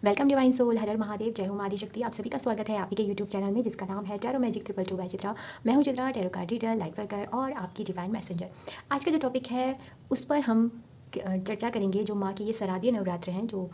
Welcome divine soul, हर हर महादेव, जय हो माँ आदिशक्ति। आप सभी का स्वागत है आप ही के यूट्यूब चैनल में जिसका नाम है टैरो मैजिक 222 बाय चित्रा। मैं हूँ Chitra, tarot card reader, light worker और आपकी डिवाइन मैसेंजर। आज का जो टॉपिक है उस पर हम चर्चा करेंगे। जो माँ के ये शारदीय नवरात्र हैं जो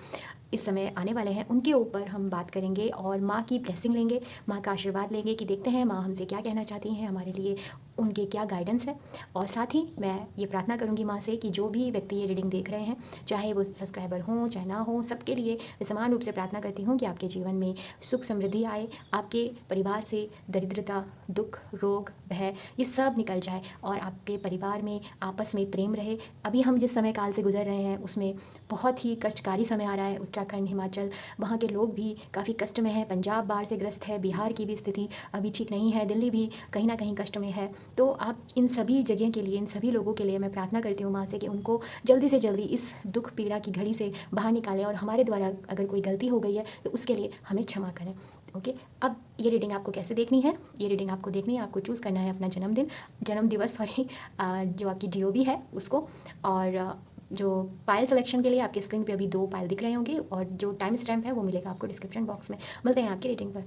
इस समय आने वाले हैं उनके ऊपर हम बात करेंगे और माँ की ब्लेसिंग लेंगे, माँ का आशीर्वाद लेंगे कि देखते हैं माँ हमसे क्या कहना चाहती हैं, हमारे लिए उनके क्या गाइडेंस है। और साथ ही मैं ये प्रार्थना करूँगी माँ से कि जो भी व्यक्ति ये रीडिंग देख रहे हैं, चाहे वो सब्सक्राइबर हों चाहे ना हो, सबके लिए समान रूप से प्रार्थना करती हूँ कि आपके जीवन में सुख समृद्धि आए, आपके परिवार से दरिद्रता, दुख, रोग, भय ये सब निकल जाए और आपके परिवार में आपस में प्रेम रहे। अभी हम जिस समय काल से गुजर रहे हैं उसमें बहुत ही कष्टकारी समय आ रहा है। उत्तराखंड, हिमाचल, वहाँ के लोग भी काफ़ी कष्ट में हैं। पंजाब बाढ़ से ग्रस्त है, बिहार की भी स्थिति अभी ठीक नहीं है, दिल्ली भी कहीं ना कहीं कष्ट में है। तो आप इन सभी जगह के लिए, इन सभी लोगों के लिए मैं प्रार्थना करती हूँ माँ से कि उनको जल्दी से जल्दी इस दुख पीड़ा की घड़ी से बाहर निकालें और हमारे द्वारा अगर कोई गलती हो गई है तो उसके लिए हमें क्षमा करें। ओके, अब ये रीडिंग आपको कैसे देखनी है? ये रीडिंग आपको देखनी है, आपको चूज़ करना है अपना जन्म दिवस सॉरी, जो आपकी DOB है उसको। और जो पायल सिलेक्शन के लिए आपके स्क्रीन पे अभी 2 पायल दिख रहे होंगे और जो टाइम स्टैम्प है वो मिलेगा आपको डिस्क्रिप्शन बॉक्स में। मिलते हैं आपकी रीडिंग पर।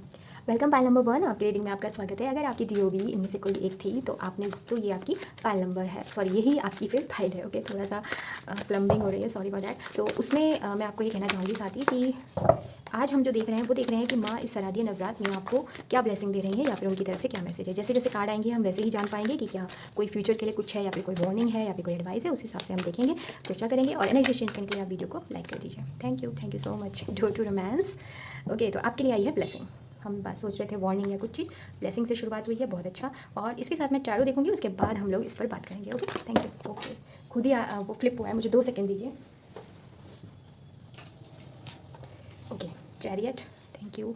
वेलकम पायल नंबर 1, आपकी रीडिंग में आपका स्वागत है। अगर आपकी DOB इनमें से कोई एक थी तो आपने तो ये आपकी पायल नंबर है, सॉरी यही आपकी फिर पायल है। ओके, थोड़ा सा प्लम्बिंग हो रही है, सॉरी फॉर दैट। तो उसमें मैं आपको ये कहना चाहूँगी साथ ही कि आज हम जो देख रहे हैं वो देख रहे हैं कि माँ इस शारदीय नवरात्र में आपको क्या ब्लेसिंग दे रही है या फिर उनकी तरफ से क्या मैसेज है। जैसे जैसे कार्ड आएंगे हम वैसे ही जान पाएंगे कि क्या कोई फ्यूचर के लिए कुछ है या फिर कोई वार्निंग है या फिर कोई एडवाइस है। उस हिसाब से हम देखेंगे, चर्चा करेंगे। और एनर्जी चेंज करने के लिए आप वीडियो को लाइक कर दीजिए। Thank you so much. Door to romance. Okay, तो आपके लिए आई है ब्लेसिंग। हम बात सोच रहे थे वार्निंग या कुछ चीज़, ब्लेसिंग से शुरुआत हुई है, बहुत अच्छा। और इसके साथ मैं चारों देखूंगी, उसके बाद हम लोग इस पर बात करेंगे। Okay, thank you. ओके, खुद ही वो फ्लिप हुआ है, मुझे 2 सेकेंड दीजिए। Okay, chariot, thank you.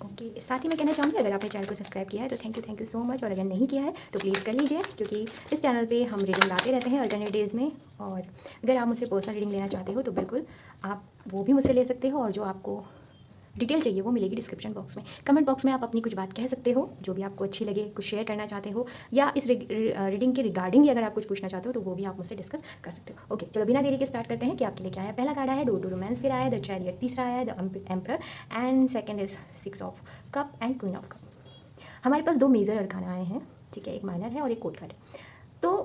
Okay, साथ ही मैं कहना चाहूँगी अगर आपने चैनल को सब्सक्राइब किया है तो थैंक यू सो मच, और अगर नहीं किया है तो प्लीज़ कर लीजिए क्योंकि इस चैनल पे हम रीडिंग लाते रहते हैं अल्टरनेट डेज़ में। और अगर आप मुझसे पर्सनल रीडिंग लेना चाहते हो तो बिल्कुल आप वो भी मुझसे ले सकते हो, और जो आपको डिटेल चाहिए वो मिलेगी डिस्क्रिप्शन बॉक्स में। कमेंट बॉक्स में आप अपनी कुछ बात कह सकते हो जो भी आपको अच्छी लगे, कुछ शेयर करना चाहते हो, या इस रीडिंग के रिगार्डिंग ही अगर आप कुछ पूछना चाहते हो तो वो भी आप मुझसे डिस्कस कर सकते हो। ओके, चलो बिना देरी के स्टार्ट करते हैं कि आपके लिए क्या है। पहला कार्ड है डोर टू रोमांस, फिर आया है द चैरियट, तीसरा आया है the emperor and second is 6 of cup and queen of cup. हमारे पास 2 मेजर अरकाना आए हैं, ठीक है, एक माइनर है और एक कोड कार्ड है। तो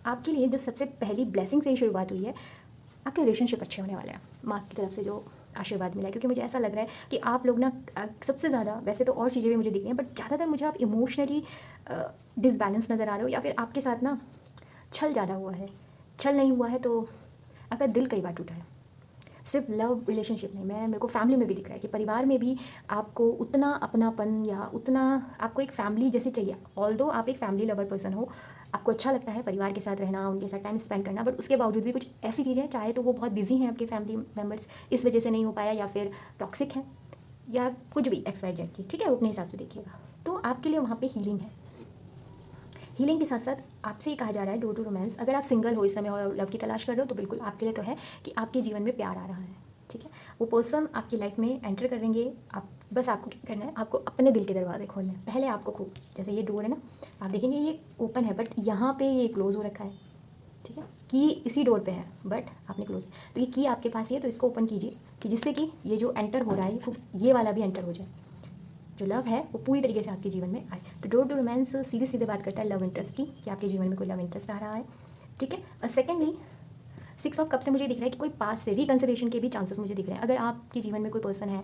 आपके लिए जो सबसे पहली ब्लेसिंग से ही शुरुआत हुई है, आपके रिलेशनशिप अच्छे होने वाले हैं। माँ की तरफ से जो आशीर्वाद मिला है, क्योंकि मुझे ऐसा लग रहा है कि आप लोग ना सबसे ज़्यादा, वैसे तो और चीज़ें भी मुझे दिख रही हैं बट ज़्यादातर मुझे आप इमोशनली डिसबैलेंस नज़र आ रहे हो, या फिर आपके साथ ना छल ज़्यादा हुआ है। छल नहीं हुआ है तो आपका दिल कई बार टूटा है। सिर्फ लव रिलेशनशिप नहीं, मेरे को फैमिली में भी दिख रहा है कि परिवार में भी आपको उतना अपनापन या उतना आपको एक फैमिली जैसी चाहिए। ऑल्दो आप एक फैमिली लवर पर्सन हो, आपको अच्छा लगता है परिवार के साथ रहना, उनके साथ टाइम स्पेंड करना, बट उसके बावजूद भी कुछ ऐसी चीज़ें, चाहे तो वो बहुत बिजी हैं आपके फैमिली मेम्बर्स, इस वजह से नहीं हो पाया, या फिर टॉक्सिक है, या कुछ भी XYZ चीज़, ठीक है, वो अपने हिसाब से देखिएगा। तो आपके लिए वहाँ पे हीलिंग है। हीलिंग के साथ साथ आपसे ही कहा जा रहा है डोर टू रोमांस, अगर आप सिंगल हो इस समय और लव की तलाश कर रहे हो तो बिल्कुल आपके लिए तो है कि आपके जीवन में प्यार आ रहा है, ठीक है। वो पर्सन आपकी लाइफ में एंटर करेंगे, आप बस आपको क्या करना है, आपको अपने दिल के दरवाजे खोलने हैं। पहले आपको खूब, जैसे ये डोर है ना, आप देखेंगे ये ओपन है बट यहाँ पे ये क्लोज हो रखा है, ठीक है। की इसी डोर पे है बट आपने क्लोज, तो ये की आपके पास ही है, तो इसको ओपन कीजिए कि जिससे कि ये जो एंटर हो रहा है ये वाला भी एंटर हो जाए, जो लव है वो पूरी तरीके से आपके जीवन में आए। तो डोर टू रोमांस सीधे सीधे बात करता है लव इंटरेस्ट की, कि आपके जीवन में कोई लव इंटरेस्ट आ रहा है, ठीक है। और सेकेंडली 6 ऑफ कप से मुझे दिख रहा है कि कोई पास से रिकन्सिलेशन के भी चांसेस मुझे दिख रहे हैं। अगर आपके जीवन में कोई पर्सन है,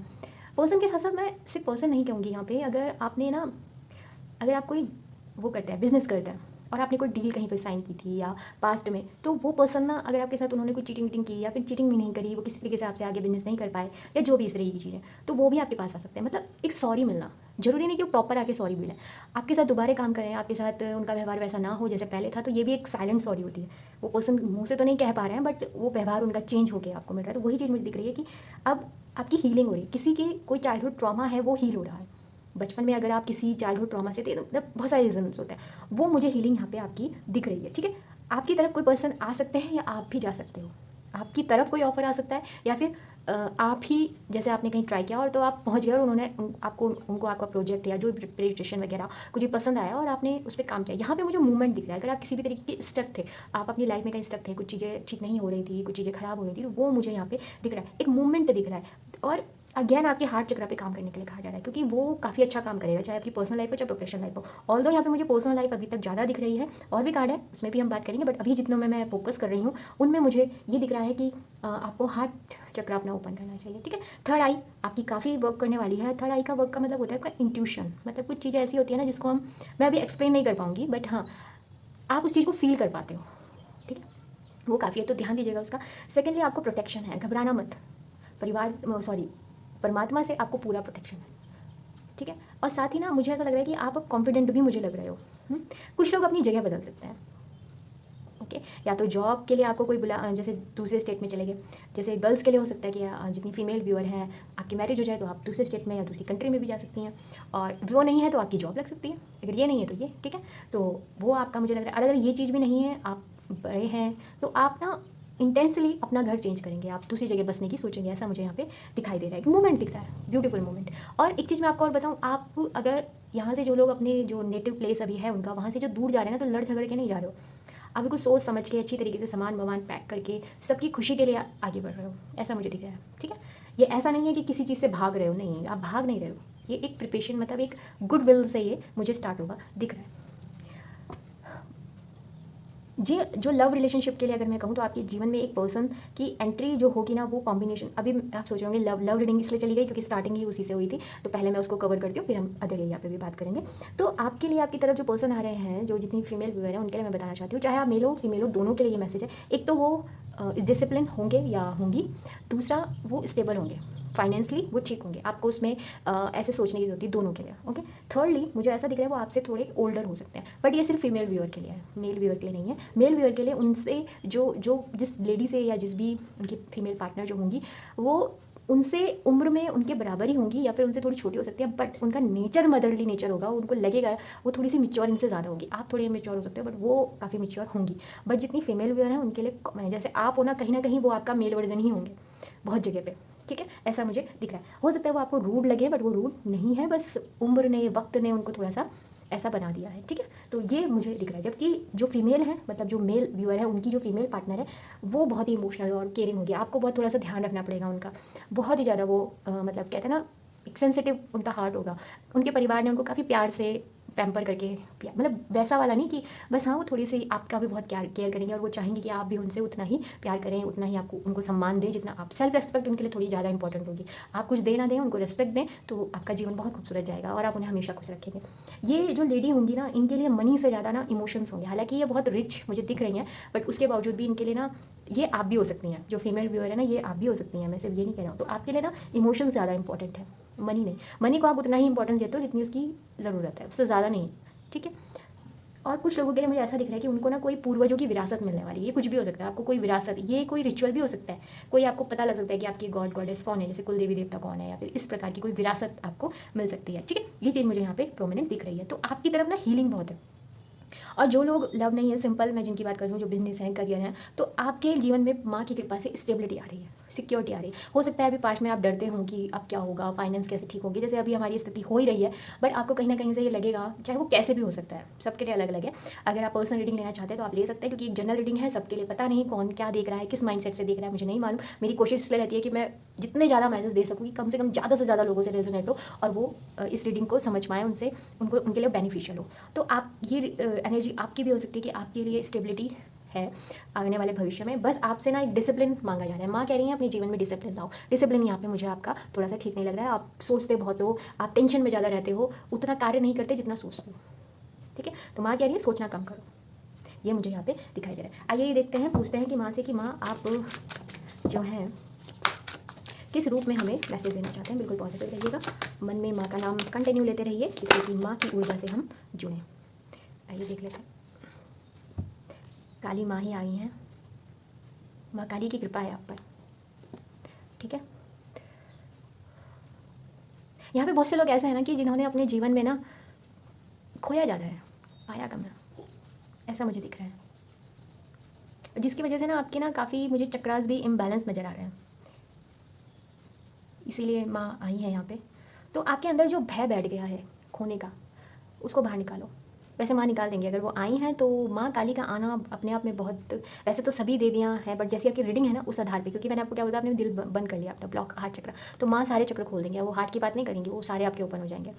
पर्सन के साथ साथ मैं सिर्फ पर्सन नहीं कहूँगी यहाँ पे, अगर आपने ना, अगर आप कोई वो करते हैं, बिजनेस करते हैं और आपने कोई डील कहीं पर साइन की थी या पास्ट में, तो वो पर्सन ना, अगर आपके साथ उन्होंने कोई चीटिंग वीटिंग की या फिर चीटिंग भी नहीं करी, वो किसी तरीके से आपसे आगे बिजनेस नहीं कर पाए या जो भी इस तरह की चीज़ें, तो वो भी आपके पास आ सकते हैं। मतलब एक सॉरी मिलना, जरूरी नहीं कि वो प्रॉपर आके सॉरी मिले, आपके साथ दोबारा काम करें, आपके साथ उनका व्यवहार वैसा ना हो जैसे पहले था, तो ये भी एक साइलेंट सॉरी होती है। वो पर्सन मुँह से तो नहीं कह पा रहे हैं बट वो व्यवहार उनका चेंज हो गया आपको मिल रहा है। तो वही चीज़ मुझे दिख रही है कि अब आपकी हीलिंग हो रही है, किसी की कोई चाइल्डहुड ट्रॉमा है वो हील हो रहा है। बचपन में अगर आप किसी चाइल्डहुड ट्रॉमा से थे, मतलब बहुत सारे रीजन्स होते हैं, वो मुझे हीलिंग यहाँ पे आपकी दिख रही है, ठीक है। आपकी तरफ कोई पर्सन आ सकते हैं या आप भी जा सकते हो, आपकी तरफ कोई ऑफर आ सकता है या फिर आप ही जैसे आपने कहीं ट्राई किया और तो आप पहुंच गए और उन्होंने उनको आपका प्रोजेक्ट या जो प्रेजेंटेशन वगैरह कुछ भी पसंद आया और आपने उस पर काम किया। यहाँ पे मुझे मूवमेंट दिख रहा है। अगर आप किसी भी तरीके के स्टक थे, आप अपनी लाइफ में कहीं स्टक थे, कुछ चीज़ें ठीक नहीं हो रही थी, कुछ चीज़ें खराब हो रही थी, तो वो मुझे यहाँ पे दिख रहा है, एक मूवमेंट दिख रहा है। और अगेन आपके हार्ट चक्र पे काम करने के लिए कहा जा रहा है, क्योंकि वो काफ़ी अच्छा काम करेगा, चाहे आपकी पर्सनल लाइफ हो चाहे प्रोफेशनल लाइफ हो। ऑल्दो यहाँ पे मुझे पर्सनल लाइफ अभी तक ज़्यादा दिख रही है, और भी कार्ड है उसमें भी हम बात करेंगे, बट अभी जितनों में मैं फोकस कर रही हूँ उनमें मुझे ये दिख रहा है कि आपको हार्ट चक्र अपना ओपन करना चाहिए। ठीक है, थर्ड आई आपकी काफ़ी वर्क करने वाली है। थर्ड आई का वर्क का मतलब होता है आपका इंट्यूशन, मतलब कुछ चीज़ें ऐसी होती है ना जिसको मैं अभी एक्सप्लेन नहीं कर पाऊँगी, बट हाँ आप उस चीज़ को फील कर पाते हो। ठीक है, वो काफ़ी है, तो ध्यान दीजिएगा उसका। सेकेंडली आपको प्रोटेक्शन है, घबराना मत। परमात्मा से आपको पूरा प्रोटेक्शन है। ठीक है, और साथ ही ना मुझे ऐसा लग रहा है कि आप कॉन्फिडेंट भी मुझे लग रहे हो। कुछ लोग अपनी जगह बदल सकते हैं। ओके, या तो जॉब के लिए आपको कोई जैसे दूसरे स्टेट में चले गए, जैसे गर्ल्स के लिए हो सकता है कि जितनी फीमेल व्यूअर हैं आपकी मैरिज हो जाए तो आप दूसरे स्टेट में या दूसरी कंट्री में भी जा सकती हैं, और वो नहीं है तो आपकी जॉब लग सकती है। अगर ये नहीं है तो ये, ठीक है, तो वो आपका मुझे लग रहा है। अगर ये चीज़ भी नहीं है, आप बड़े हैं, तो आप ना इंटेंसली अपना घर चेंज करेंगे, आप दूसरी जगह बसने की सोचेंगे, ऐसा मुझे यहाँ पे दिखाई दे रहा है। एक मूवमेंट दिख रहा है, ब्यूटीफुल मूवमेंट। और एक चीज़ मैं आपको और बताऊँ, आप अगर यहाँ से जो लोग अपने जो नेटिव प्लेस अभी है उनका, वहाँ से जो दूर जा रहे हैं ना, तो लड़ झगड़ के नहीं जा रहे हो, आप बिल्कुल सोच समझ के अच्छी तरीके से सामान वामान पैक करके सबकी खुशी के लिए आगे बढ़ रहे हो, ऐसा मुझे दिख रहा है। ठीक है, ये ऐसा नहीं है कि किसी चीज़ से भाग रहे हो, नहीं, आप भाग नहीं रहे हो, ये एक प्रिपरेशन, मतलब एक गुड विल से ये मुझे स्टार्ट होगा दिख रहा है। जी, जो लव रिलेशनशिप के लिए अगर मैं कहूँ तो आपके जीवन में एक पर्सन की एंट्री जो होगी ना, वो कॉम्बिनेशन, अभी आप सोच रहे होंगे लव रीडिंग इसलिए चली गई क्योंकि स्टार्टिंग ही उसी से हुई थी, तो पहले मैं उसको कवर करती हूँ, फिर हम अदर एरिया पे भी बात करेंगे। तो आपके लिए आपकी तरफ जो पर्सन आ रहे हैं, जो जितनी फीमेल व्यूअर हैं उनके लिए मैं बताना चाहती हूँ, चाहे आप मेल हो फीमेल हो, दोनों के लिए ये मैसेज है। एक तो वो डिसिप्लिन होंगे या होंगी, दूसरा वो स्टेबल होंगे, फाइनेंशियली वो ठीक होंगे, आपको उसमें ऐसे सोचने की जरूरत है, दोनों के लिए। ओके, थर्डली मुझे ऐसा दिख रहा है वो आपसे थोड़े ओल्डर हो सकते हैं, बट ये सिर्फ फीमेल व्यूअर के लिए है, मेल व्यूअर के लिए नहीं है। मेल व्यूअर के लिए उनसे जो जिस लेडी से या जिस भी उनकी फीमेल पार्टनर जो होंगी, वो उनसे उम्र में उनके बराबर ही होंगी या फिर उनसे थोड़ी छोटी हो सकती है, बट उनका नेचर मदरली नेचर होगा, उनको लगेगा वो थोड़ी सी मिच्योर इनसे ज़्यादा होगी। आप थोड़ी मेच्योर हो सकते हो, बट वो काफ़ी मिच्योर होंगी। बट जितनी फीमेल व्यूअर हैं उनके लिए, जैसे आप हो ना, कहीं ना कहीं वो आपका मेल वर्जन ही होंगे बहुत जगह पे। ठीक है, ऐसा मुझे दिख रहा है। हो सकता है वो आपको रूड लगे, बट वो रूड नहीं है, बस उम्र ने, वक्त ने उनको थोड़ा सा ऐसा बना दिया है। ठीक है, तो ये मुझे दिख रहा है। जबकि जो फीमेल है, मतलब जो मेल व्यूअर है, उनकी जो फीमेल पार्टनर है वो बहुत ही इमोशनल और केयरिंग होगी, आपको बहुत थोड़ा सा ध्यान रखना पड़ेगा उनका, बहुत ही ज़्यादा वो मतलब कहते हैं ना, एक सेंसिटिव उनका हार्ट होगा। उनके परिवार ने उनको काफ़ी प्यार से पैम्पर करके, मतलब वैसा वाला नहीं कि बस, हाँ वो थोड़ी सी आपका भी बहुत केयर करेंगे, और वो चाहेंगे कि आप भी उनसे उतना ही प्यार करें, उतना ही आपको उनको सम्मान दें जितना आप। सेल्फ रेस्पेक्ट उनके लिए थोड़ी ज़्यादा इंपॉर्टेंट होगी। आप कुछ दे ना दें, उनको रेस्पेक्ट दें, तो आपका जीवन बहुत खूबसूरत जाएगा और आप उन्हें हमेशा खुश रखेंगे। ये जो लेडी होंगी ना, इनके लिए मनी से ज़्यादा ना इमोशंस होंगे। हालांकि ये बहुत रिच मुझे दिख रही हैं, बट उसके बावजूद भी इनके लिए ना, ये आप भी हो सकती हैं, जो फीमेल व्यूअर है ना, ये आप भी हो सकती हैं, मैं सिर्फ ये नहीं कह रहा हूँ। तो आपके लिए ना इमोशंस ज़्यादा इंपॉर्टेंट है, मनी नहीं। मनी को आप उतना ही इंपॉर्टेंस देते हो जितनी उसकी ज़रूरत है, उससे ज़्यादा नहीं। ठीक है, और कुछ लोगों के लिए मुझे ऐसा दिख रहा है कि उनको ना कोई पूर्वजों की विरासत मिलने वाली है। ये कुछ भी हो सकता है, आपको कोई विरासत, ये कोई रिचुअल भी हो सकता है, कोई आपको पता लग सकता है कि आपकी गॉड गॉडेस कौन है, जैसे कुल देवी देवता कौन है, या फिर इस प्रकार की कोई विरासत आपको मिल सकती है। ठीक है, ये चीज़ मुझे यहाँ पे प्रोमिनेंट दिख रही है। तो आपकी तरफ ना हीलिंग बहुत है। और जो लोग लव नहीं है, सिंपल मैं जिनकी बात कर रही हूँ, जो बिजनेस है, करियर है, तो आपके जीवन में माँ की कृपा से स्टेबिलिटी आ रही है, सिक्योरिटी आ रही है। हो सकता है अभी पास में आप डरते हो कि अब क्या होगा, फाइनेंस कैसे ठीक होगी, जैसे अभी हमारी स्थिति हो ही रही है, बट आपको कहीं ना कहीं से ये लगेगा, चाहे वो कैसे भी हो सकता है, सबके लिए अलग अलग है। अगर आप पर्सनल रीडिंग लेना चाहते हैं तो आप ले सकते हैं, क्योंकि एक जनरल रीडिंग है, सबके लिए पता नहीं कौन क्या देख रहा है, किस माइंडसेट से देख रहा है, मुझे नहीं मालूम। मेरी कोशिश इसलिए रहती है कि मैं जितने ज़्यादा मैसेज दे सकूँ कि कम से कम ज़्यादा से ज़्यादा लोगों से रेजोनेट हो, और वो इस रीडिंग को समझ पाएँ, उनसे उनके लिए बेनिफिशियल हो। तो आप ये एनर्जी आपकी भी हो सकती है कि आपके लिए स्टेबिलिटी है आने वाले भविष्य में। बस आपसे ना एक डिसिप्लिन मांगा जा रहा है। माँ कह रही है अपने जीवन में डिसिप्लिन लाओ। डिसिप्लिन यहाँ पे मुझे आपका थोड़ा सा ठीक नहीं लग रहा है। आप सोचते बहुत हो, आप टेंशन में ज़्यादा रहते हो, उतना कार्य नहीं करते जितना सोचते हो। ठीक है, तो माँ कह रही है सोचना कम करो, ये मुझे यहाँ पे दिखाई दे रहा है। आइए ये देखते हैं, पूछते हैं कि माँ से कि माँ आप जो हैं किस रूप में हमें मैसेज देना चाहते हैं। बिल्कुल पॉजिटिव रहिएगा, मन में माँ का नाम कंटिन्यू लेते रहिए, जिससे कि माँ की ऊर्जा से हम जुड़ें। आइए देख लेते हैं। काली माँ ही आई हैं, माँ काली की कृपा है आप पर। ठीक है, यहाँ पे बहुत से लोग ऐसे हैं ना कि जिन्होंने अपने जीवन में ना खोया ज़्यादा है, पाया कम है, ऐसा मुझे दिख रहा है, जिसकी वजह से ना आपके ना काफ़ी मुझे चक्रास भी इम्बैलेंस नज़र आ रहे हैं। इसीलिए माँ आई है यहाँ पे। तो आपके अंदर जो भय बैठ गया है खोने का, उसको बाहर निकालो। वैसे माँ निकाल देंगे, अगर वो आई हैं तो माँ काली का आना अपने आप में बहुत, वैसे तो सभी देवियाँ हैं बट जैसी आपकी रीडिंग है ना उस आधार पे, क्योंकि मैंने आपको क्या बोला, आपने दिल बंद कर लिया अपना ब्लॉक हार्ट चक्र, तो माँ सारे चक्र खोल देंगे। वो हार्ट की बात नहीं करेंगे, वो सारे आपके ओपन हो जाएंगे।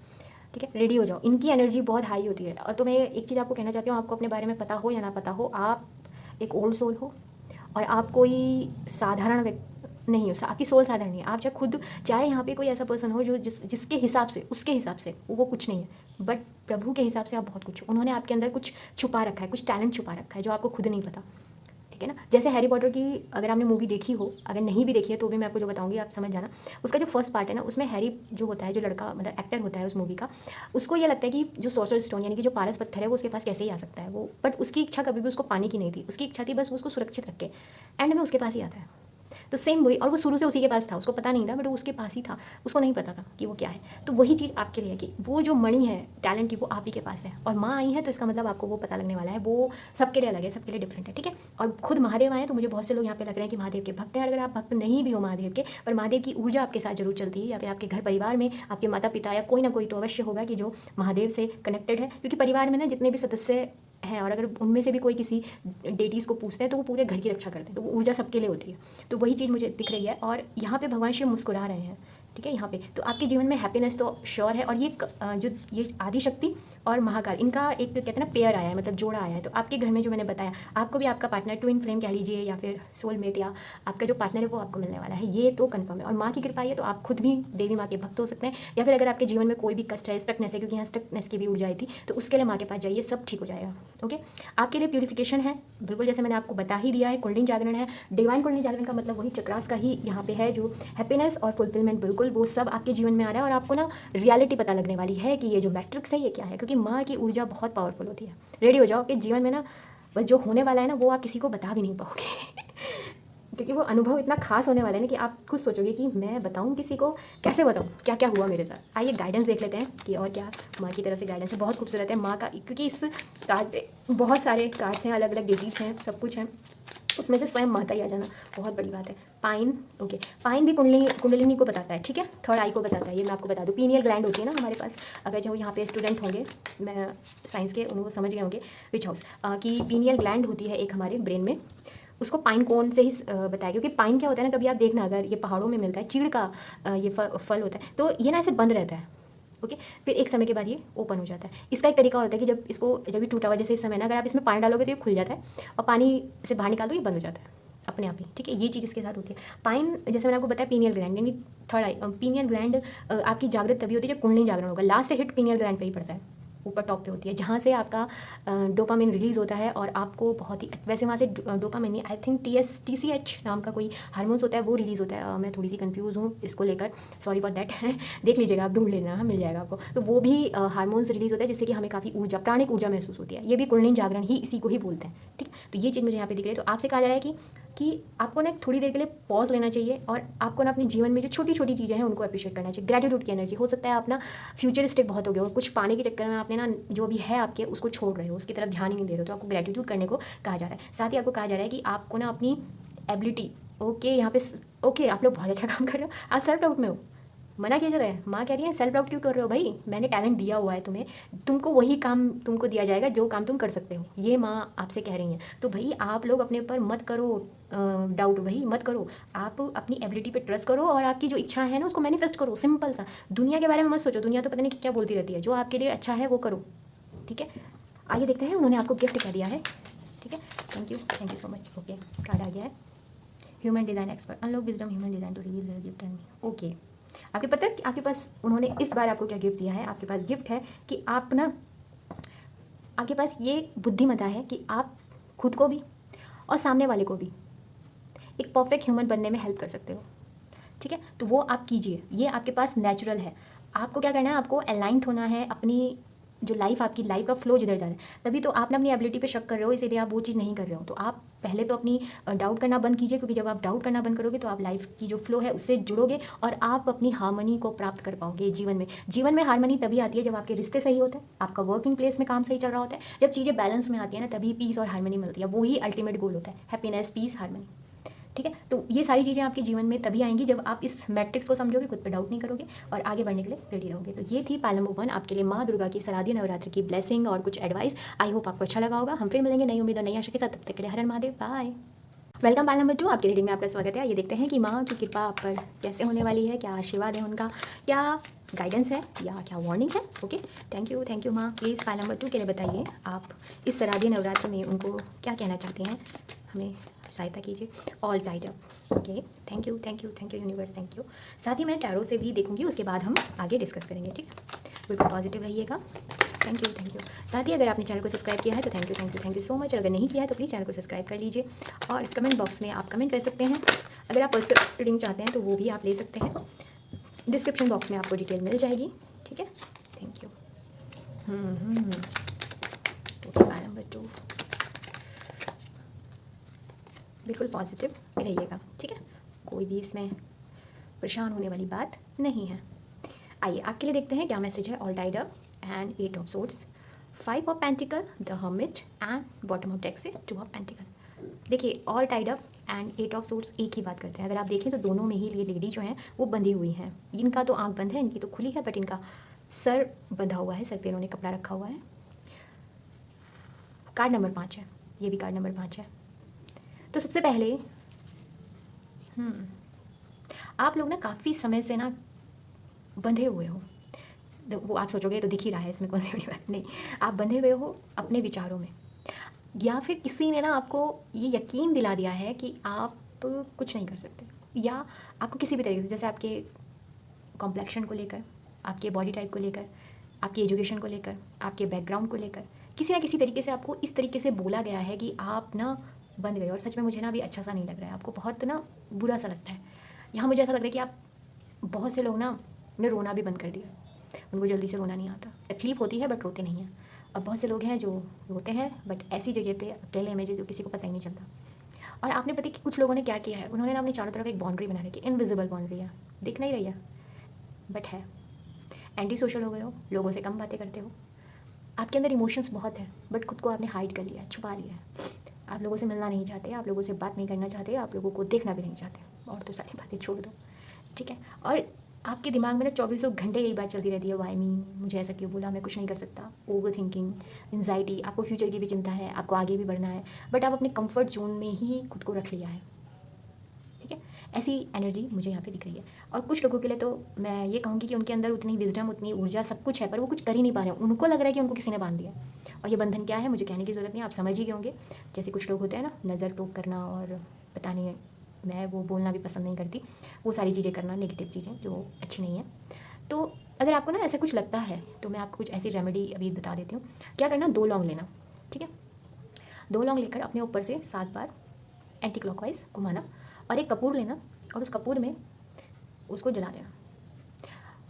ठीक है, रेडी हो जाओ, इनकी एनर्जी बहुत हाई होती है। और तो मैं एक चीज़ आपको कहना चाहती हूँ, आपको अपने बारे में पता हो या ना पता हो, आप एक ओल्ड सोल हो और आप कोई साधारण व्यक्ति नहीं हो। आपकी सोल साधारण नहीं है। आप चाहे खुद, चाहे यहाँ पे कोई ऐसा पर्सन हो जो जिसके हिसाब से, उसके हिसाब से वो कुछ नहीं है, बट प्रभु के हिसाब से आप बहुत कुछ हो। उन्होंने आपके अंदर कुछ छुपा रखा है, कुछ टैलेंट छुपा रखा है जो आपको खुद नहीं पता। ठीक है ना, जैसे हैरी पॉटर की अगर आपने मूवी देखी हो, अगर नहीं भी देखी है तो भी मैं आपको जो बताऊंगी आप समझ जाना। उसका जो फर्स्ट पार्ट है ना, उसमें हैरी जो होता है, जो लड़का मतलब एक्टर होता है उस मूवी का, उसको ये लगता है कि जो सोर्सर स्टोन यानी कि जो पारस पत्थर है वो उसके पास कैसे ही आ सकता है वो, बट उसकी इच्छा कभी भी उसको पाने की नहीं थी। उसकी इच्छा थी बस उसको सुरक्षित रखे, एंड में उसके पास ही आता है। तो सेम वही, और वो शुरू से उसी के पास था, उसको पता नहीं था बट वो उसके पास ही था, उसको नहीं पता था कि वो क्या है। तो वही चीज़ आपके लिए है कि वो जो मणि है टैलेंट की, वो आप ही के पास है। और माँ आई है तो इसका मतलब आपको वो पता लगने वाला है। वो सबके लिए अलग है, सबके लिए डिफरेंट है। ठीक है, और खुद महादेव आए तो मुझे बहुत से लोग यहाँ पे लग रहे हैं कि महादेव के भक्त हैं। अगर आप भक्त नहीं भी हो महादेव के, पर महादेव की ऊर्जा आपके साथ जरूर चलती है, या फिर आपके घर परिवार में आपके माता पिता या कोई ना कोई तो अवश्य होगा कि जो महादेव से कनेक्टेड है। क्योंकि परिवार में ना जितने भी सदस्य हैं, और अगर उनमें से भी कोई किसी डेटीज़ को पूछते हैं तो वो पूरे घर की रक्षा करते हैं, तो वो ऊर्जा सबके लिए होती है। तो वही चीज़ मुझे दिख रही है। और यहाँ पे भगवान शिव मुस्कुरा रहे हैं। ठीक है, यहाँ पे तो आपके जीवन में हैप्पीनेस तो श्योर है। और ये जो ये आदिशक्ति और महाकाल, इनका एक कहते हैं ना पेयर आया है, मतलब जोड़ा आया है। तो आपके घर में जो मैंने बताया, आपको भी आपका पार्टनर, ट्विन फ्लेम कह लीजिए या फिर सोलमेट, या आपका जो पार्टनर है वो आपको मिलने वाला है, ये तो कंफर्म है। और माँ की कृपा है तो आप खुद भी देवी माँ के भक्त हो सकते हैं। या फिर अगर आपके जीवन में कोई भी कष्ट है, स्टकनेस है, क्योंकि यहाँ स्टकनेस की भी ऊर्जा आई थी, तो उसके लिए माँ के पास जाइए, सब ठीक हो जाएगा। ओके, आपके लिए प्यूरिफिकेशन है बिल्कुल, जैसे मैंने आपको बता ही दिया है। कुंडली जागरण है, डिवाइन कुंडली जागरण का मतलब वही चक्रास का ही यहाँ पे है, जो हैप्पीनेस और फुलफिलमेंट, बिल्कुल वो सब आपके जीवन में आ रहा है। और आपको ना रियलिटी पता लगने वाली है कि ये जो मैट्रिक्स है ये क्या है, क्योंकि माँ की ऊर्जा बहुत पावरफुल होती है। रेडी हो जाओ कि जीवन में ना बस जो होने वाला है ना वो आप किसी को बता भी नहीं पाओगे क्योंकि वो अनुभव इतना खास होने वाला है ना कि आप खुद सोचोगे कि मैं बताऊं किसी को, कैसे बताऊं क्या क्या हुआ मेरे साथ। आइए गाइडेंस देख लेते हैं कि और क्या माँ की तरफ से गाइडेंस है। बहुत खूबसूरत है माँ का, क्योंकि इस कार्ड पे बहुत सारे कार्ड्स हैं, अलग अलग डिजीज़ हैं, सब कुछ है, उसमें से स्वयं माता ही आ जाना बहुत बड़ी बात है। पाइन, ओके, पाइन भी कुंडलिनी को बताता है। ठीक है, थर्ड आई को बताता है, ये मैं आपको बता दूँ। पीनियल ग्लैंड होती है ना हमारे पास, अगर जो यहाँ पे स्टूडेंट होंगे, मैं साइंस के, उनको समझ गए होंगे विच हाउस की पीनियल ग्लैंड होती है एक हमारे ब्रेन में, उसको पाइन कोन से ही बताया। क्योंकि पाइन क्या होता है ना, कभी आप देखना, अगर ये पहाड़ों में मिलता है, चीड़ का ये फल होता है, तो ये ना ऐसे बंद रहता है। ओके, फिर एक समय के बाद ये ओपन हो जाता है। इसका एक तरीका होता है कि जब ये टूटा हुआ, जैसे इस समय ना अगर आप इसमें पानी डालोगे तो ये खुल जाता है, और पानी से बाहर निकाल दो ये बंद हो जाता है अपने आप ही। ठीक है, ये चीज़ इसके साथ होती है। पाइन, जैसे मैंने आपको बताया, पीनियल ग्लैंड यानी थर्ड आई। पीनियल ग्लैंड आपकी जागृत तभी होती है जब कुंडली जागरण होगा। लास्ट हिट पीनियल ग्लैंड पे ही पड़ता है, ऊपर टॉप पे होती है, जहाँ से आपका डोपामिन रिलीज़ होता है। और आपको बहुत ही, वैसे वहाँ से डोपामिन नहीं, आई थिंक TCH नाम का कोई हार्मोन्स होता है, वो रिलीज़ होता है। मैं थोड़ी सी कंफ्यूज हूँ इसको लेकर, सॉरी फॉर दैट देख लीजिएगा, आप ढूंढ लेना, मिल जाएगा आपको। तो वो भी हार्मोन्स रिलीज़ होता है जिससे कि हमें काफ़ी ऊर्जा, प्राणिक ऊर्जा महसूस होती है। ये भी कुंडलिनी जागरण ही इसी को ही बोलते हैं। ठीक, तो ये चीज़ मुझे यहाँ पे दिख रही है। तो आपसे कहा जा रहा है कि आपको ना थोड़ी देर के लिए पॉज लेना चाहिए, और आपको ना अपने जीवन में जो छोटी छोटी चीज़ें हैं उनको अप्रिशिएट करना चाहिए। ग्रेटिट्यूड की एनर्जी, हो सकता है आप ना फ्यूचरिस्टिक बहुत हो गए हो, कुछ पाने के चक्कर में आपने ना जो भी है आपके उसको छोड़ रहे हो, उसकी तरफ ध्यान ही नहीं दे रहे हो, तो आपको ग्रेटिट्यूड करने को कहा जा रहा है। साथ ही आपको कहा जा रहा है कि आपको ना अपनी एबिलिटी, ओके यहाँ पे, ओके आप लोग बहुत अच्छा काम कर रहे हो, आप सेल्फ डाउट में हो, मना किया जा रहा है। माँ कह रही है सेल्फ डाउट क्यों कर रहे हो भाई, मैंने टैलेंट दिया हुआ है तुम्हें, तुमको वही काम तुमको दिया जाएगा जो काम तुम कर सकते हो, ये माँ आपसे कह रही हैं। तो भाई आप लोग अपने ऊपर मत करो डाउट, भाई मत करो, आप अपनी एबिलिटी पे ट्रस्ट करो, और आपकी जो इच्छा है ना उसको मैनिफेस्ट करो। सिंपल सा, दुनिया के बारे में मत सोचो, दुनिया तो पता नहीं क्या बोलती रहती है, जो आपके लिए अच्छा है वो करो। ठीक है, आइए देखते हैं उन्होंने आपको गिफ्ट क्या दिया है। ठीक है, thank you so much. Okay, card आ गया है, human design expert, unlock wisdom human design to reveal the gift and me. ओके, आपको पता है कि आपके पास उन्होंने इस बार आपको क्या गिफ्ट दिया है। आपके पास गिफ्ट है कि आप ना, आपके पास ये बुद्धिमत्ता है कि आप खुद को भी और सामने वाले को भी एक परफेक्ट ह्यूमन बनने में हेल्प कर सकते हो। ठीक है, तो वो आप कीजिए, ये आपके पास नेचुरल है। आपको क्या करना है, आपको अलाइंड होना है अपनी जो लाइफ, आपकी लाइफ का फ्लो जिधर जा रहा है, तभी तो आप ना अपनी एबिलिटी पे शक कर रहे हो, इसीलिए आप वो चीज़ नहीं कर रहे हो। तो आप पहले तो अपनी डाउट करना बंद कीजिए, क्योंकि जब आप डाउट करना बंद करोगे तो आप लाइफ की जो फ्लो है उससे जुड़ोगे, और आप अपनी हार्मनी को प्राप्त कर पाओगे जीवन में। जीवन में हार्मनी तभी आती है जब आपके रिश्ते सही होते हैं, आपका वर्किंग प्लेस में काम सही चल रहा होता है, जब चीज़ें बैलेंस में आती है ना, तभी पीस और हार्मनी मिलती है। वही अल्टीमेट गोल होता है, हैप्पीनेस, पीस, हार्मनी। ठीक है। तो ये सारी चीज़ें आपके जीवन में तभी आएंगी जब आप इस मैट्रिक्स को समझोगे, खुद पर डाउट नहीं करोगे और आगे बढ़ने के लिए रेडी रहोगे। तो ये थी पाल नंबर 1 आपके लिए माँ दुर्गा की शारदीय नवरात्र की ब्लेसिंग और कुछ एडवाइस। आई होप आपको अच्छा लगा होगा। हम फिर मिलेंगे नई उम्मीद और नई आशा के साथ। तब तक के लिए हर हर महादेव, बाय। वेलकम पाल नंबर 2 आपकी रीडिंग में आपका स्वागत है। ये देखते हैं कि माँ की कृपा आप पर कैसे होने वाली है, क्या आशीर्वाद है उनका, क्या गाइडेंस है या क्या वार्निंग है। ओके, थैंक यू माँ। प्लीज़ पाल नंबर 2 के लिए बताइए आप इस शारदीय नवरात्र में उनको क्या कहना चाहते हैं, हमें सहायता कीजिए। All tied up. Okay, thank you universe, thank you. साथ ही मैं टैरो से भी देखूंगी, उसके बाद हम आगे डिस्कस करेंगे। ठीक है, बिल्कुल पॉजिटिव रहिएगा। Thank you. साथ ही अगर आपने चैनल को सब्सक्राइब किया है तो थैंक यू सो मच। और अगर नहीं किया है तो प्लीज़ चैनल को सब्सक्राइब कर लीजिए और कमेंट बॉक्स में आप कमेंट कर सकते हैं। अगर आप पर्सनल रीडिंग चाहते हैं तो वो भी आप ले सकते हैं, डिस्क्रिप्शन बॉक्स में आपको डिटेल मिल जाएगी। ठीक है, थैंक यू। पाल नंबर 2 बिल्कुल पॉजिटिव रहिएगा। ठीक है, कोई भी इसमें परेशान होने वाली बात नहीं है। आइए आपके लिए देखते हैं क्या मैसेज है। All tied up and 8 of swords, 5 of pentacle, the hermit and bottom of deck से 2 ऑफ पेंटिकल। देखिए, all tied up and 8 of swords एक ही बात करते हैं। अगर आप देखें तो दोनों में ही ये लेडी जो हैं वो बंधी हुई हैं। इनका तो आंख बंद है, इनकी तो खुली है, बट इनका सर बंधा हुआ है, सर पे इन्होंने कपड़ा रखा हुआ है। कार्ड नंबर 5 है, ये भी कार्ड नंबर 5 है। तो सबसे पहले आप लोग ना काफ़ी समय से ना बंधे हुए हो। वो आप सोचोगे तो दिख ही रहा है, इसमें कौन सी बड़ी बात नहीं। आप बंधे हुए हो अपने विचारों में, या फिर किसी ने ना आपको ये यकीन दिला दिया है कि आप कुछ नहीं कर सकते, या आपको किसी भी तरीके से, जैसे आपके कॉम्प्लेक्शन को लेकर, आपके बॉडी टाइप को लेकर, आपकी एजुकेशन को लेकर, आपके बैकग्राउंड को लेकर, किसी ना किसी तरीके से आपको इस तरीके से बोला गया है कि आप ना बंद गए। और सच में मुझे ना अभी अच्छा सा नहीं लग रहा है, आपको बहुत ना बुरा सा लगता है। यहाँ मुझे ऐसा लग रहा है कि आप, बहुत से लोग ना ने रोना भी बंद कर दिया, उनको जल्दी से रोना नहीं आता। तकलीफ़ होती है बट रोते नहीं हैं। और बहुत से लोग हैं जो रोते हैं बट ऐसी जगह पे अकेले में जो किसी को पता ही नहीं चलता। और आपने पता कि कुछ लोगों ने क्या किया है, उन्होंने ना अपने चारों तरफ एक बाउंड्री बना रखी है, इनविजिबल बाउंड्री है, दिख नहीं रही है बट है। एंटी सोशल हो गए हो, लोगों से कम बातें करते हो, आपके अंदर इमोशंस बहुत है बट खुद को आपने हाइड कर लिया है, छुपा लिया है। आप लोगों से मिलना नहीं चाहते, आप लोगों से बात नहीं करना चाहते, आप लोगों को देखना भी नहीं चाहते, और तो सारी बातें छोड़ दो। ठीक है, और आपके दिमाग में ना 24 घंटे यही बात चलती रहती है, वाई मी, मुझे ऐसा क्यों बोला, मैं कुछ नहीं कर सकता। ओवर थिंकिंग, एंजाइटी, आपको फ्यूचर की भी चिंता है, आपको आगे भी बढ़ना है, बट आप अपने कंफर्ट जोन में ही खुद को रख लिया है। ठीक है, ऐसी एनर्जी मुझे यहाँ पे दिख रही है। और कुछ लोगों के लिए तो मैं ये कहूँगी कि उनके अंदर उतनी विजडम, उतनी ऊर्जा, सब कुछ है, पर वो कुछ कर ही नहीं पा रहे हैं। उनको लग रहा है कि उनको किसी ने बांध दिया। और ये बंधन क्या है मुझे कहने की ज़रूरत नहीं, आप समझ ही गए होंगे। जैसे कुछ लोग होते हैं ना, नज़र टोक करना, और पता नहीं, मैं वो बोलना भी पसंद नहीं करती, वो सारी चीज़ें करना, नेगेटिव चीज़ें जो अच्छी नहीं है। तो अगर आपको ना ऐसा कुछ लगता है तो मैं आपको कुछ ऐसी रेमेडी अभी बता देती हूँ। क्या करना, 2 लौंग लेना। ठीक है, 2 लौंग लेकर अपने ऊपर से 7 बार एंटी क्लॉकवाइज घुमाना, और एक कपूर लेना और उस कपूर में उसको जला देना।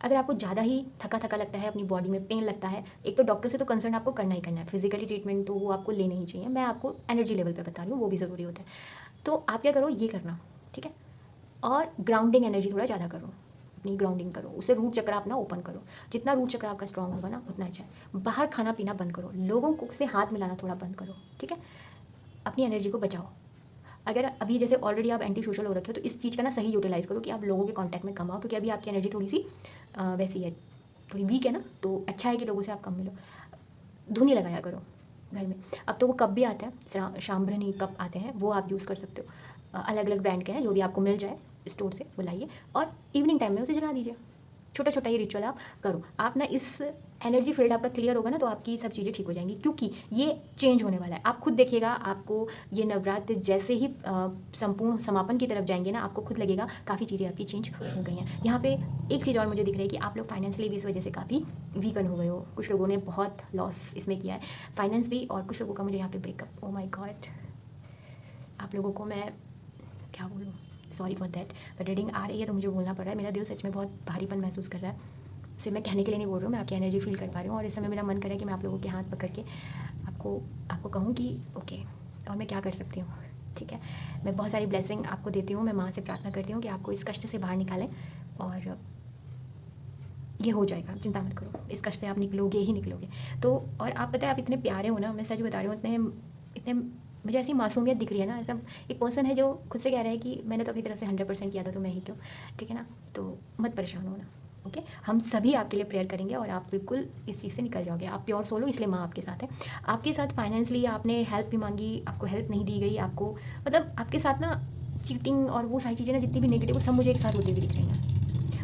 अगर आपको ज़्यादा ही थका थका लगता है, अपनी बॉडी में पेन लगता है, एक तो डॉक्टर से तो कंसर्न आपको करना ही करना है, फिजिकली ट्रीटमेंट तो वो आपको लेना ही चाहिए, मैं आपको एनर्जी लेवल पे बता रही हूँ, वो भी ज़रूरी होता है। तो आप क्या करो, ये करना। ठीक है, और ग्राउंडिंग एनर्जी थोड़ा ज़्यादा करो, अपनी ग्राउंडिंग करो, उससे रूट चक्र अपना ओपन करो। जितना रूट चक्र आपका स्ट्रांग होगा ना उतना अच्छा है। बाहर खाना पीना बंद करो, लोगों को से हाथ मिलाना थोड़ा बंद करो। ठीक है, अपनी एनर्जी को बचाओ। अगर अभी जैसे ऑलरेडी आप एंटी सोशल हो रखे हो तो इस चीज़ का ना सही यूटिलाइज़ करो कि आप लोगों के कांटेक्ट में कम आओ, क्योंकि अभी आपकी एनर्जी थोड़ी सी वैसी है, थोड़ी वीक है ना, तो अच्छा है कि लोगों से आप कम मिलो। धुनी लगाया करो घर में। अब तो वो कप भी आता है, शाम्भरनी कप आते हैं, वो आप यूज़ कर सकते हो। अलग अलग ब्रांड के हैं, जो भी आपको मिल जाए स्टोर से बुलाइए और इवनिंग टाइम में उसे जला दीजिए। छोटा छोटा ये रिचुअल आप करो। आप ना इस एनर्जी फील्ड आपका क्लियर होगा ना तो आपकी सब चीज़ें ठीक हो जाएंगी, क्योंकि ये चेंज होने वाला है। आप खुद देखिएगा, आपको ये नवरात्र जैसे ही संपूर्ण समापन की तरफ जाएंगे ना, आपको खुद लगेगा काफ़ी चीज़ें आपकी चेंज हो गई हैं। यहाँ पे एक चीज़ और मुझे दिख रही है कि आप लोग फाइनेंशियली भी इस वजह से काफ़ी वीकन हो गए हो। कुछ लोगों ने बहुत लॉस इसमें किया है, फाइनेंस भी, और कुछ लोगों का मुझे यहाँ पे ब्रेकअप। ओ माई गॉड, आप लोगों को मैं क्या बोलूँ, sorry for that, but reading आ रही है तो मुझे बोलना पड़ रहा है। मेरा दिल सच में बहुत भारीपन महसूस कर रहा है। सिर्फ मैं कहने के लिए नहीं बोल रही हूँ, मैं आपकी एनर्जी फील कर पा रही हूँ। और इस समय मेरा मन कर रहा है कि मैं आप लोगों के हाथ पकड़ के आपको कहूँ कि ओके, और मैं क्या कर सकती हूँ। ठीक है, मैं बहुत सारी ब्लेसिंग आपको देती हूँ, मैं माँ से प्रार्थना करती हूँ कि आपको इस कष्ट से बाहर निकालें, और ये हो जाएगा, चिंता मत करो, इस कष्ट से आप निकलोगे ही निकलोगे। तो और आप पता है, आप इतने प्यारे हो ना, मैं सच बता रही हूँ, इतने इतने मुझे ऐसी मासूमियत दिख रही है ना, ऐसा एक पर्सन है जो खुद से कह रहा है कि मैंने तो अपनी तरफ से 100% किया था, तो मैं ही क्यों, ठीक है ना। तो मत परेशान होना, ओके। हम सभी आपके लिए प्रेयर करेंगे और आप बिल्कुल इस चीज़ से निकल जाओगे। आप प्योर सोलो, इसलिए माँ आपके साथ है। आपके साथ फाइनेंशियली आपने हेल्प भी मांगी, आपको हेल्प नहीं दी गई, आपको मतलब आपके साथ ना चीटिंग और वो सारी चीज़ें ना जितनी भी नेगेटिव, वो सब मुझे एक साथ होती हुई दिख रही हैं।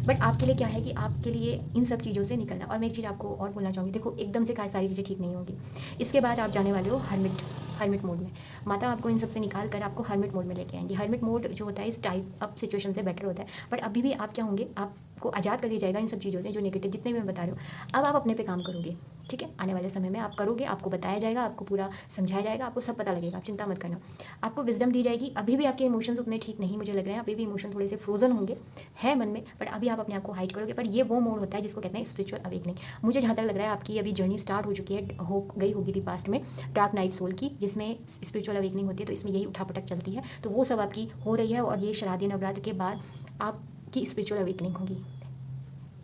बट आपके लिए क्या है कि आपके लिए इन सब चीज़ों से निकलना। और मैं एक चीज़ आपको और बोलना चाहूँगी, देखो एकदम से सारी चीज़ें ठीक नहीं होंगी। इसके बाद आप जाने वाले हो हर्मिट मोड में। माता आपको इन सब से निकाल कर आपको हर्मिट मोड में लेके आएंगी। हर्मिट मोड जो होता है इस टाइप अप सिचुएशन से बेटर होता है। बट अभी भी आप क्या होंगे, आपको आज़ाद कर दिया जाएगा इन सब चीज़ों से, जो नेगेटिव जितने भी मैं बता रही हूँ। अब आप अपने पे काम करोगे, ठीक है। आने वाले समय में आप करोगे, आपको बताया जाएगा, आपको पूरा समझाया जाएगा, आपको सब पता लगेगा, आप चिंता मत करना। आपको विजडम दी जाएगी। अभी भी आपके इमोशंस उतने ठीक नहीं मुझे लग रहे हैं, अभी भी इमोशन थोड़े से फ्रोजन होंगे, है मन में, बट अभी आप अपने आप को हाइड करोगे। पर ये वो मोड होता है जिसको कहते हैं स्पिरिचुअल अवेकनिंग। मुझे जहाँ तक लग रहा है आपकी अभी जर्नी स्टार्ट हो चुकी है, हो गई होगी थी पास्ट में, डार्क नाइट सोल की, जिसमें स्पिरिचुअल अवेकनिंग होती है। तो इसमें यही उठापटक चलती है, तो वो सब आपकी हो रही है। और ये शारदीय नवरात्र के बाद आपकी स्पिरिचुअल अवेकनिंग होगी,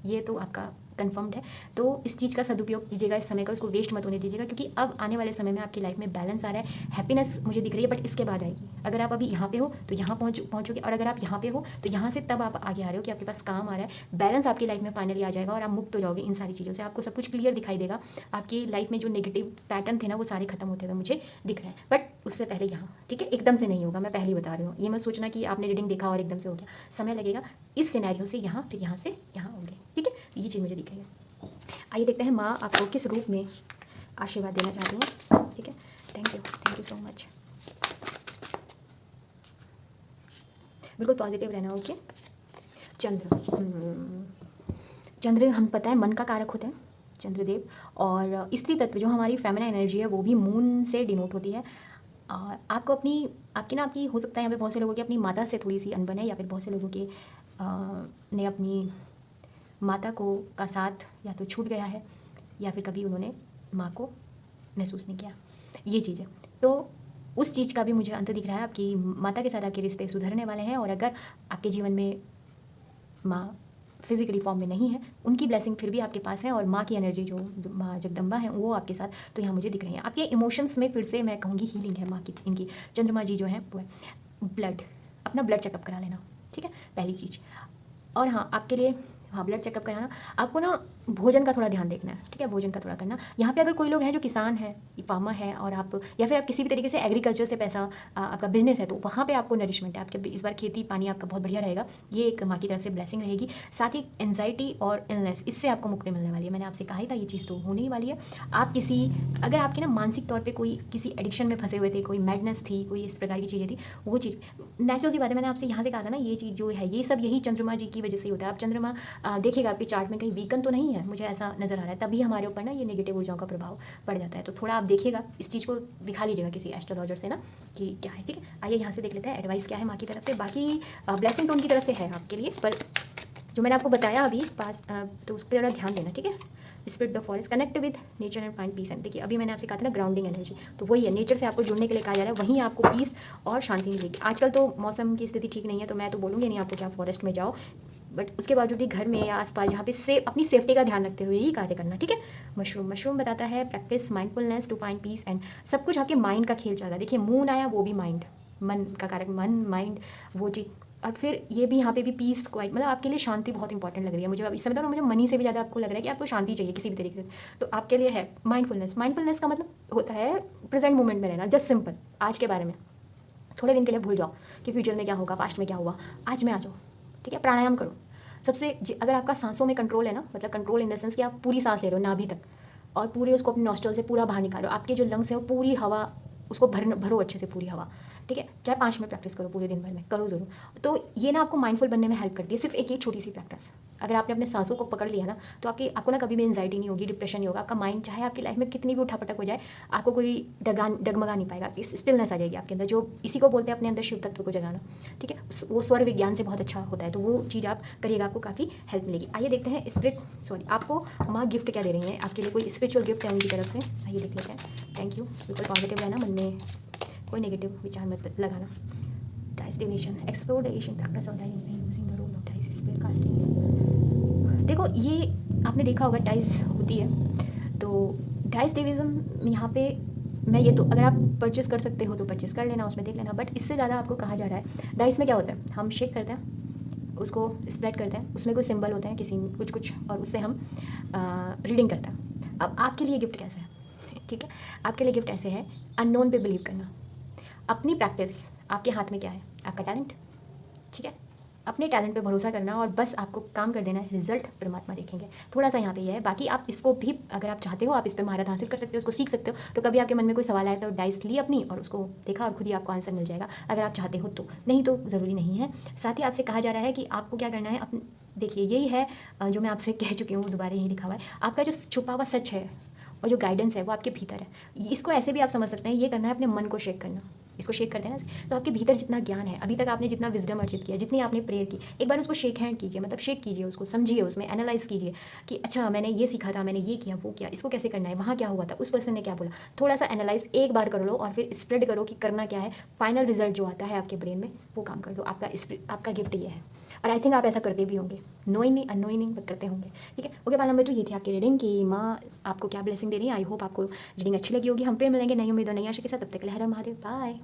ये तो आपका कन्फर्म्ड है। तो इस चीज़ का सदुपयोग कीजिएगा, इस समय का उसको वेस्ट मत होने दीजिएगा, क्योंकि अब आने वाले समय में आपकी लाइफ में बैलेंस आ रहा है, हैप्पीनेस मुझे दिख रही है। बट इसके बाद आएगी। अगर आप अभी यहाँ पे हो तो यहाँ पहुँचोगे, और अगर आप यहाँ पे हो तो यहाँ से तब आप आगे आ रहे हो कि आपके पास काम आ रहा है, बैलेंस आपकी लाइफ में फाइनली आ जाएगा और आप मुक्त हो जाओगे इन सारी चीज़ों से। आपको सब कुछ क्लियर दिखाई देगा, आपकी लाइफ में जो नेगेटिव पैटर्न थे ना वो सारे खत्म होते हुए मुझे दिख रहे हैं। बट उससे पहले यहाँ, ठीक है, एकदम से नहीं होगा, मैं पहले ही बता रही हूँ। ये मत सोचना कि आपने रीडिंग देखा और एकदम से हो गया, समय लगेगा। इस सिनेरियो से यहाँ, फिर यहाँ से यहाँ होंगे, ठीक है। ये चीज़ मुझे दिख रही है। आइए देखते हैं माँ आपको किस रूप में आशीर्वाद देना चाहती हैं, ठीक है। Thank you so much. बिल्कुल पॉजिटिव रहना, ओके। चंद्र हम पता है मन का कारक होते हैं, चंद्रदेव। और स्त्री तत्व जो हमारी फेमिनाइन एनर्जी है वो भी मून से डिनोट होती है। आपको आपकी हो सकता है यहाँ पे बहुत से लोगों की अपनी माता से थोड़ी सी अनबन है, या फिर बहुत से लोगों के ने अपनी माता का साथ या तो छूट गया है, या फिर कभी उन्होंने माँ को महसूस नहीं किया, ये चीज़ है। तो उस चीज़ का भी मुझे अंत दिख रहा है। आपकी माता के साथ आपके रिश्ते सुधरने वाले हैं। और अगर आपके जीवन में माँ फिजिकली फॉर्म में नहीं है, उनकी ब्लेसिंग फिर भी आपके पास है, और माँ की एनर्जी जो माँ जगदम्बा है वो आपके साथ, तो यहाँ मुझे दिख रही है। आपके इमोशंस में फिर से मैं कहूँगी हीलिंग है माँ की। इनकी चंद्रमा जी जो है वो है अपना ब्लड चेकअप करा लेना, ठीक है, पहली चीज़। और हाँ, आपके लिए ब्लड चेकअप कराना। आपको ना भोजन का थोड़ा ध्यान देखना है, ठीक है, भोजन का थोड़ा करना। यहाँ पे अगर कोई लोग हैं जो किसान है, फार्मर है, और आप या फिर आप किसी भी तरीके से एग्रीकल्चर से पैसा आपका बिजनेस है, तो वहाँ पे आपको नरिशमेंट है। आपके इस बार खेती पानी आपका बहुत बढ़िया रहेगा, ये एक माँ की तरफ से ब्लेसिंग रहेगी। साथ ही एंजाइटी और इलनेस, इससे आपको मुक्ति मिलने वाली है। मैंने आपसे कहा ही था ये चीज़ तो होने ही वाली है। आप अगर आपके ना मानसिक तौर पर कोई किसी एडिक्शन में फंसे हुए थे, कोई मैडनेस थी, कोई इस प्रकार की चीज़ें थी, वो चीज़ नेचुरल सी बात है। मैंने आपसे यहाँ से कहा था ना, ये चीज़ जो है ये सब यही चंद्रमा जी की वजह से होता है। आप चंद्रमा देखिएगा आपके चार्ट में कहीं वीकन तो नहीं है, मुझे ऐसा नजर आ रहा है, तभी हमारे ऊपर ना ये नेगेटिव ऊर्जाओं का प्रभाव पड़ जाता है। तो थोड़ा आप देखिएगा, इस चीज़ को दिखा लीजिएगा किसी एस्ट्रोलॉजर से ना कि क्या है, ठीक है। आइए यहाँ से देख लेते हैं एडवाइस क्या है माँ की तरफ से। बाकी ब्लेसिंग तो उनकी तरफ से है आपके लिए, पर जो मैंने आपको बताया अभी पास, तो उस पर ज़रा ध्यान देना, ठीक है। Spirit the forest, connect with nature and find peace and. देखिए अभी मैंने आपसे कहा था ना ग्राउंडिंग एनर्जी, तो वही है, नेचर से आपको जुड़ने के लिए कहा जा रहा है, वहीं आपको पीस और शांति मिलेगी। आजकल तो मौसम की स्थिति ठीक नहीं है, तो मैं तो बोलूँगी नहीं आपको कि आप फॉरेस्ट में जाओ, बट उसके बावजूद भी घर में या आसपास जहाँ पे अपनी सेफ्टी का ध्यान रखते हुए ही कार्य करना, ठीक है। मशरूम बताता है practice mindfulness to find peace and. सब कुछ आपके माइंड का खेल चल रहा है। देखिए मून आया, वो भी माइंड, मन का कारक, मन माइंड वो चीज़। और फिर ये भी यहाँ पे भी पीस क्वाइट, मतलब आपके लिए शांति बहुत इंपॉर्टेंट लग रही है मुझे। अब इस समय तो मुझे मनी से भी ज़्यादा आपको लग रहा है कि आपको शांति चाहिए किसी भी तरीके से, तो आपके लिए है माइंडफुलनेस का मतलब होता है प्रेजेंट मोमेंट में रहना, जस्ट सिंपल। आज के बारे में थोड़े दिन के लिए भूल जाओ कि फ्यूचर में क्या होगा, पास्ट में क्या हुआ, आज में आ जाओ, ठीक है। प्राणायाम करो सबसे। अगर आपका सांसों में कंट्रोल है ना, मतलब कंट्रोल इन द सेंस कि आप पूरी सांस ले रहे हो नाभि तक, और पूरे उसको अपने नॉस्ट्रल से पूरा बाहर निकालो। आपके जो लंग्स है वो पूरी हवा, उसको भरो अच्छे से पूरी हवा, ठीक है। चाहे 5 मिनट प्रैक्टिस करो, पूरे दिन भर में करो ज़रूर। तो ये ना आपको माइंडफुल बनने में हेल्प करती है, सिर्फ एक छोटी सी प्रैक्टिस। अगर आपने अपने सांसों को पकड़ लिया ना, तो आपको ना कभी भी एंजाइटी नहीं होगी, डिप्रेशन नहीं होगा। आपका माइंड चाहे आपकी लाइफ में कितनी भी उठापटक हो जाए, आपको कोई डगमगा नहीं पाएगा। स्टिलनेस आ जाएगी आपके अंदर, जो इसी को बोलते हैं अपने अंदर शिव तत्व को जगाना, ठीक है। वो स्वर विज्ञान से बहुत अच्छा होता है, तो वो चीज़ आप करिएगा, आपको काफ़ी हेल्प मिलेगी। आइए देखते हैं आपको माँ गिफ्ट क्या दे रही हैं, आपके लिए कोई स्पिरिचुअल गिफ्ट है उनकी तरफ से। आइए देख लेते हैं। Thank you. बिल्कुल पॉजिटिव रहना, मन में कोई नेगेटिव विचार मत लगाना। Dice division, explore the Asian practice of dice using the roll of dice spell casting. देखो ये आपने देखा होगा डाइस होती है, तो डाइस डिवीज़न यहाँ पे मैं ये तो अगर आप परचेस कर सकते हो तो परचेस कर लेना, उसमें देख लेना, बट इससे ज़्यादा आपको कहा जा रहा है डाइस में क्या होता है, हम शेक करते हैं, उसको स्प्रेड करते हैं, उसमें कोई सिंबल होते हैं किसी कुछ कुछ, और उससे हम रीडिंग करते हैं। अब आपके लिए गिफ्ट कैसे है, ठीक है, आपके लिए गिफ्ट ऐसे है, अननोन पे बिलीव करना, अपनी प्रैक्टिस, आपके हाथ में क्या है, आपका टैलेंट, ठीक है, अपने टैलेंट पे भरोसा करना और बस आपको काम कर देना है, रिजल्ट परमात्मा देखेंगे। थोड़ा सा यहाँ पे ये है, बाकी आप इसको भी अगर आप चाहते हो आप इस पे महारत हासिल कर सकते हो, उसको सीख सकते हो। तो कभी आपके मन में कोई सवाल आया तो डाइस ली अपनी और उसको देखा और खुद ही आपको आंसर मिल जाएगा, अगर आप चाहते हो तो, नहीं तो ज़रूरी नहीं है। साथ ही आपसे कहा जा रहा है कि आपको क्या करना है, अपने देखिए यही है जो मैं आपसे कह चुकी हूँ, दोबारा यही लिखा हुआ है, आपका जो छुपा हुआ सच है और जो गाइडेंस है वो आपके भीतर है। इसको ऐसे भी आप समझ सकते हैं, ये करना है अपने मन को शेक करना, इसको शेक करते हैं ना, तो आपके भीतर जितना ज्ञान है, अभी तक आपने जितना विजडम अर्जित किया, जितनी आपने प्रेयर की, एक बार उसको शेक हैंड कीजिए, मतलब शेक कीजिए उसको, समझिए, उसमें एनालाइज कीजिए कि अच्छा मैंने ये सीखा था, मैंने ये किया, वो किया, इसको कैसे करना है, वहाँ क्या हुआ था, उस पर्सन ने क्या बोला, थोड़ा सा एनालाइज एक बार कर लो और फिर स्प्रेड करो कि करना क्या है, फाइनल रिजल्ट जो आता है आपके ब्रेन में वो काम कर लो। आपका गिफ्ट ये है, और आई थिंक आप ऐसा करते भी होंगे, नोइंगली अननोइंगली बट करते होंगे, ठीक है। ओके, पाल नंबर 2 ये थी आपकी रीडिंग कि माँ आपको क्या ब्लेसिंग दे रही है। आई होप आपको रीडिंग अच्छी लगी होगी। हम फिर मिलेंगे नई उम्मीदों नई आशा के साथ, तब तक के लिए हर हर महादेव, बाय।